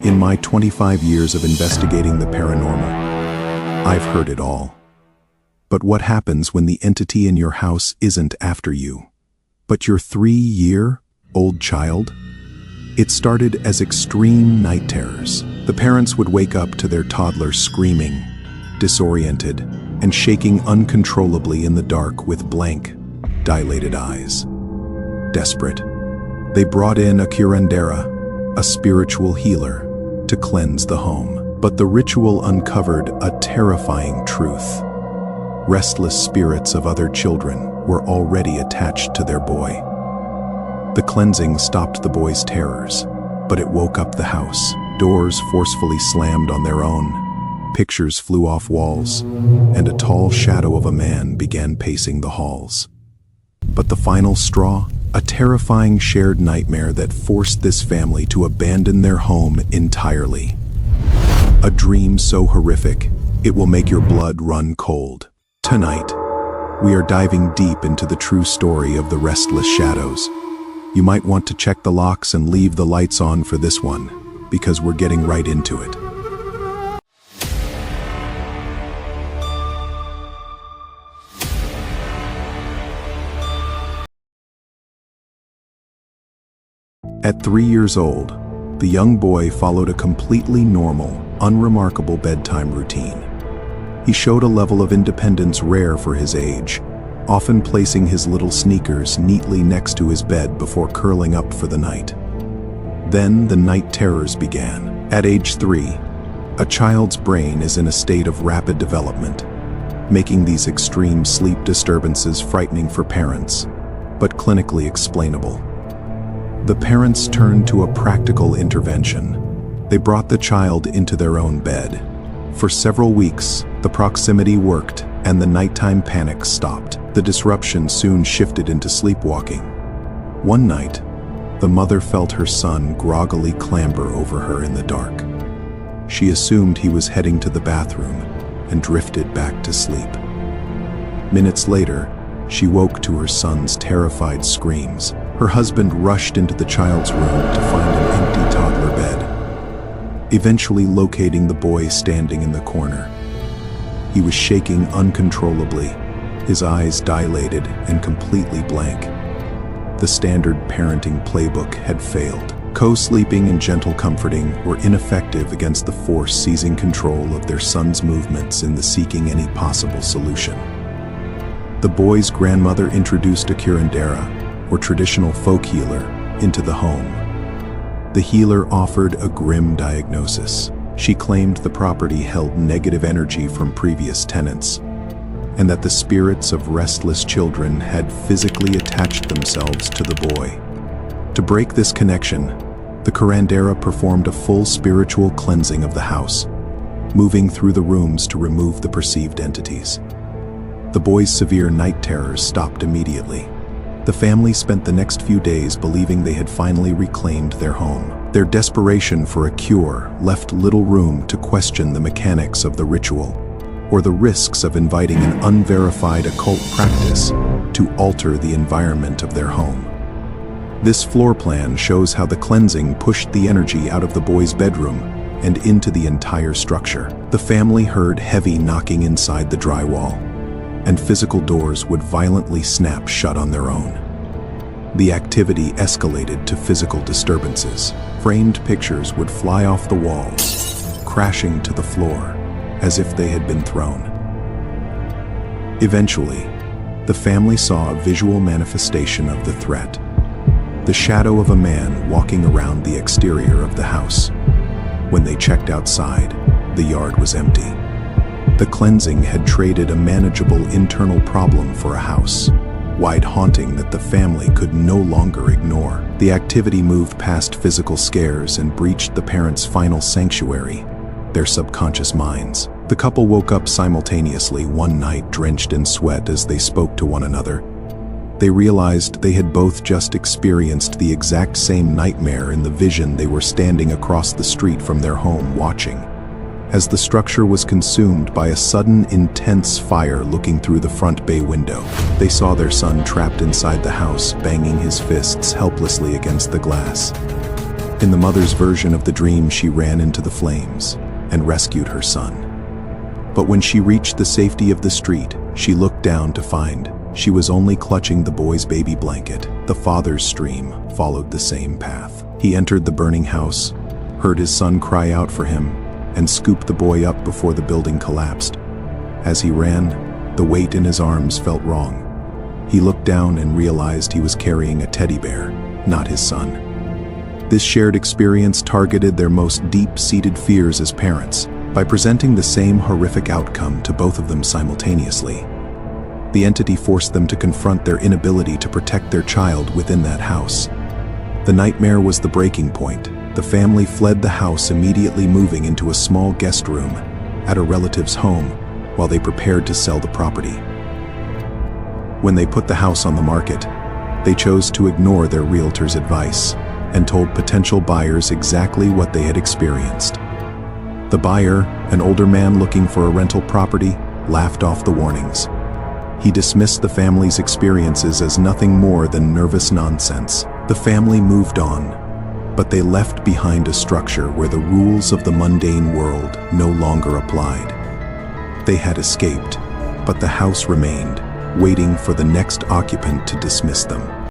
In my 25 years of investigating the paranormal, I've heard it all. But what happens when the entity in your house isn't after you, but your 3-year-old child? It started as extreme night terrors. The parents would wake up to their toddler screaming, disoriented, and shaking uncontrollably in the dark with blank, dilated eyes. Desperate, they brought in a curandera, a spiritual healer, to cleanse the home. But the ritual uncovered a terrifying truth. Restless spirits of other children were already attached to their boy. The cleansing stopped the boy's terrors, but it woke up the house. Doors forcefully slammed on their own. Pictures flew off walls, and a tall shadow of a man began pacing the halls. But the final straw? A terrifying shared nightmare that forced this family to abandon their home entirely. A dream so horrific, it will make your blood run cold. Tonight, we are diving deep into the true story of the restless shadows. You might want to check the locks and leave the lights on for this one, because we're getting right into it. At 3 years old, the young boy followed a completely normal, unremarkable bedtime routine. He showed a level of independence rare for his age, often placing his little sneakers neatly next to his bed before curling up for the night. Then the night terrors began. At age 3, a child's brain is in a state of rapid development, making these extreme sleep disturbances frightening for parents, but clinically explainable. The parents turned to a practical intervention. They brought the child into their own bed. For several weeks, the proximity worked and the nighttime panic stopped. The disruption soon shifted into sleepwalking. One night, the mother felt her son groggily clamber over her in the dark. She assumed he was heading to the bathroom and drifted back to sleep. Minutes later, she woke to her son's terrified screams. Her husband rushed into the child's room to find an empty toddler bed, eventually locating the boy standing in the corner. He was shaking uncontrollably, his eyes dilated and completely blank. The standard parenting playbook had failed. Co-sleeping and gentle comforting were ineffective against the force seizing control of their son's movements in the seeking any possible solution. The boy's grandmother introduced a curandera, or traditional folk healer, into the home. The healer offered a grim diagnosis. She claimed the property held negative energy from previous tenants, and that the spirits of restless children had physically attached themselves to the boy. To break this connection, the curandera performed a full spiritual cleansing of the house, moving through the rooms to remove the perceived entities. The boy's severe night terrors stopped immediately. The family spent the next few days believing they had finally reclaimed their home. Their desperation for a cure left little room to question the mechanics of the ritual, or the risks of inviting an unverified occult practice to alter the environment of their home. This floor plan shows how the cleansing pushed the energy out of the boy's bedroom and into the entire structure. The family heard heavy knocking inside the drywall, and physical doors would violently snap shut on their own. The activity escalated to physical disturbances. Framed pictures would fly off the walls, crashing to the floor as if they had been thrown. Eventually, the family saw a visual manifestation of the threat: the shadow of a man walking around the exterior of the house. When they checked outside, the yard was empty. The cleansing had traded a manageable internal problem for a house-wide haunting that the family could no longer ignore. The activity moved past physical scares and breached the parents' final sanctuary, their subconscious minds. The couple woke up simultaneously one night, drenched in sweat as they spoke to one another. They realized they had both just experienced the exact same nightmare in the vision they were standing across the street from their home watching. As the structure was consumed by a sudden, intense fire looking through the front bay window, they saw their son trapped inside the house, banging his fists helplessly against the glass. In the mother's version of the dream, she ran into the flames and rescued her son. But when she reached the safety of the street, she looked down to find she was only clutching the boy's baby blanket. The father's stream followed the same path. He entered the burning house, heard his son cry out for him, and scooped the boy up before the building collapsed. As he ran, the weight in his arms felt wrong. He looked down and realized he was carrying a teddy bear, not his son. This shared experience targeted their most deep-seated fears as parents by presenting the same horrific outcome to both of them simultaneously. The entity forced them to confront their inability to protect their child within that house. The nightmare was the breaking point. The family fled the house, immediately moving into a small guest room at a relative's home while they prepared to sell the property. When they put the house on the market, they chose to ignore their realtor's advice and told potential buyers exactly what they had experienced. The buyer, an older man looking for a rental property, laughed off the warnings. He dismissed the family's experiences as nothing more than nervous nonsense. The family moved on, but they left behind a structure where the rules of the mundane world no longer applied. They had escaped, but the house remained, waiting for the next occupant to dismiss them.